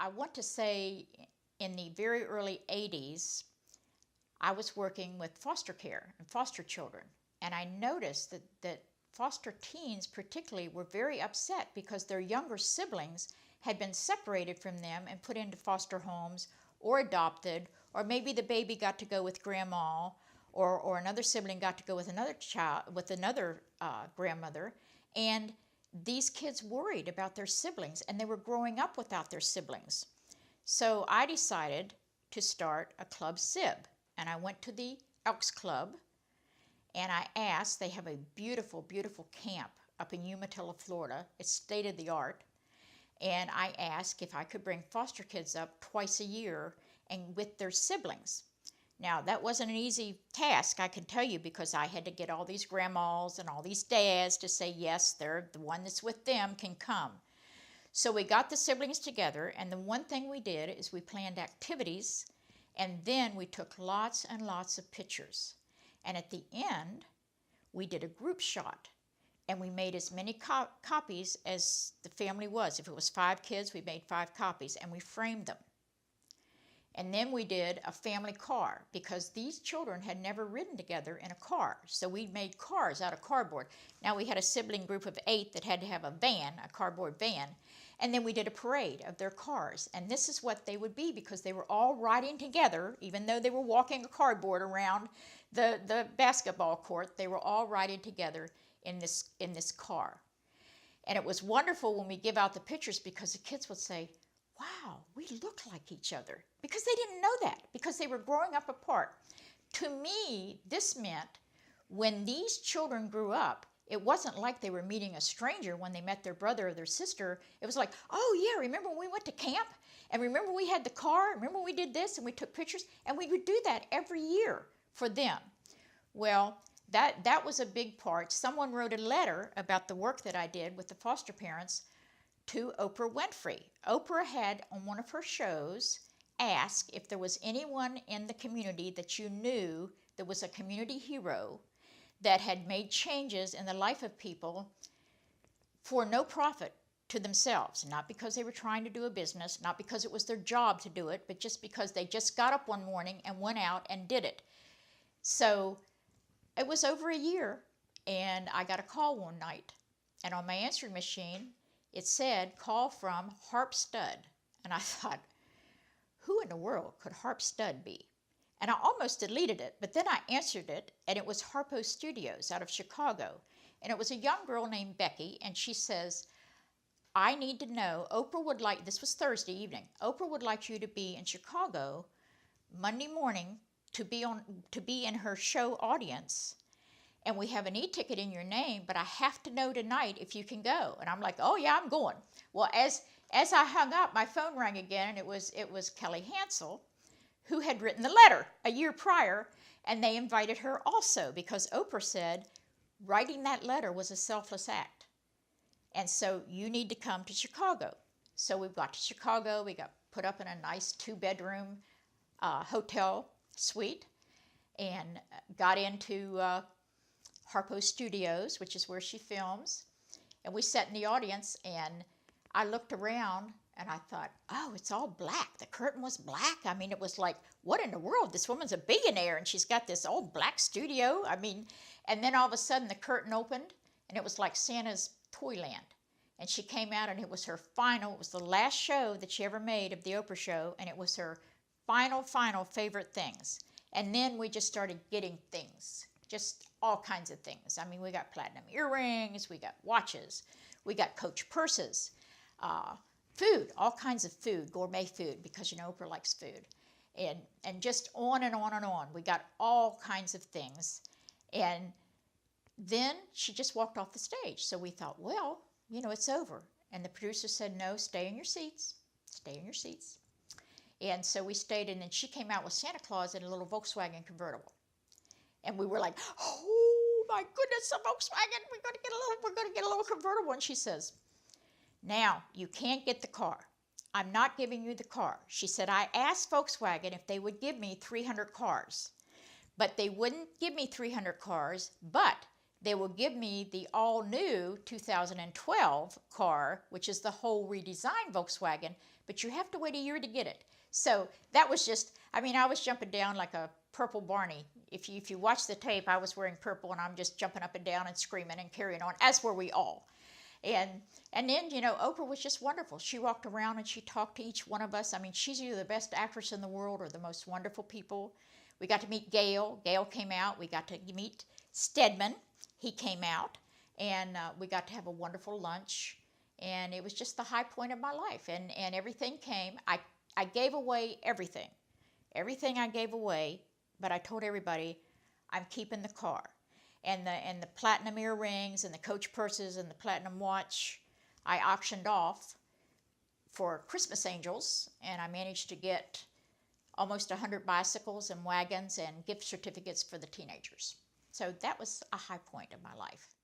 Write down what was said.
I want to say in the very early 80s, I was working with foster care and foster children. And I noticed that foster teens particularly were very upset because their younger siblings had been separated from them and put into foster homes or adopted, or maybe the baby got to go with grandma, or another sibling got to go with another child, with another grandmother. And these kids worried about their siblings, and they were growing up without their siblings. So I decided to start a club sib, and I went to the Elks Club, and I asked, they have a beautiful, beautiful camp up in Umatilla, Florida. It's state of the art. And I asked if I could bring foster kids up twice a year and with their siblings. Now, that wasn't an easy task, I can tell you, because I had to get all these grandmas and all these dads to say, yes, they're the one that's with them can come. So we got the siblings together, and the one thing we did is we planned activities, and then we took lots and lots of pictures. And at the end, we did a group shot, and we made as many copies as the family was. If it was 5 kids, we made 5 copies, and we framed them. And then we did a family car, because these children had never ridden together in a car. So we made cars out of cardboard. Now we had a sibling group of 8 that had to have a van, a cardboard van. And then we did a parade of their cars. And this is what they would be, because they were all riding together, even though they were walking a cardboard around the basketball court. They were all riding together in this car. And it was wonderful when we give out the pictures, because the kids would say, wow, we look like each other, because they didn't know that, because they were growing up apart. To me, this meant when these children grew up, it wasn't like they were meeting a stranger when they met their brother or their sister. It was like, oh yeah, remember when we went to camp? And remember we had the car? Remember we did this and we took pictures? And we would do that every year for them. Well, that was a big part. Someone wrote a letter about the work that I did with the foster parents to Oprah Winfrey. Oprah had, on one of her shows, asked if there was anyone in the community that you knew that was a community hero that had made changes in the life of people for no profit to themselves, not because they were trying to do a business, not because it was their job to do it, but just because they just got up one morning and went out and did it. So it was over a year, and I got a call one night, and on my answering machine, it said, call from Harp Stud. And I thought, who in the world could Harp Stud be? And I almost deleted it, but then I answered it, and it was Harpo Studios out of Chicago. And it was a young girl named Becky, and she says, I need to know, Oprah would like, this was Thursday evening, Oprah would like you to be in Chicago Monday morning to be in her show audience. And we have an e-ticket in your name, but I have to know tonight if you can go. And I'm like, oh yeah, I'm going. Well, as I hung up, my phone rang again, and it was Kelly Hansel, who had written the letter a year prior, and they invited her also, because Oprah said writing that letter was a selfless act. And so you need to come to Chicago. So we got to Chicago, we got put up in a nice 2-bedroom hotel suite, and got into Harpo Studios, which is where she films. And we sat in the audience, and I looked around, and I thought, oh, it's all black. The curtain was black. I mean, it was like, what in the world? This woman's a billionaire, and she's got this old black studio. I mean, and then all of a sudden the curtain opened, and it was like Santa's Toyland. And she came out, and it was her final, it was the last show that she ever made of the Oprah show, and it was her final favorite things. And then we just started getting things, just all kinds of things. I mean, we got platinum earrings, we got watches, we got Coach purses, food, all kinds of food, gourmet food, because you know Oprah likes food, and just on and on and on. We got all kinds of things, and then she just walked off the stage. So we thought, well, you know, it's over. And the producer said, no, stay in your seats, stay in your seats. And so we stayed, and then she came out with Santa Claus in a little Volkswagen convertible. And we were like, oh my goodness, a Volkswagen, we're going to get a little convertible. And she says, now, you can't get the car. I'm not giving you the car. She said, I asked Volkswagen if they would give me 300 cars, but they wouldn't give me 300 cars, but they will give me the all-new 2012 car, which is the whole redesigned Volkswagen, but you have to wait a year to get it. So that was just, I mean, I was jumping down like a purple Barney. If you watch the tape, I was wearing purple and I'm just jumping up and down and screaming and carrying on, as were we all. And then, you know, Oprah was just wonderful. She walked around and she talked to each one of us. I mean, she's either the best actress in the world or the most wonderful people. We got to meet Gail. Gail came out. We got to meet Stedman. He came out, and we got to have a wonderful lunch, and it was just the high point of my life, and everything came. I gave away everything. Everything I gave away, but I told everybody, I'm keeping the car. And the platinum earrings and the Coach purses and the platinum watch, I auctioned off for Christmas angels, and I managed to get almost 100 bicycles and wagons and gift certificates for the teenagers. So that was a high point of my life.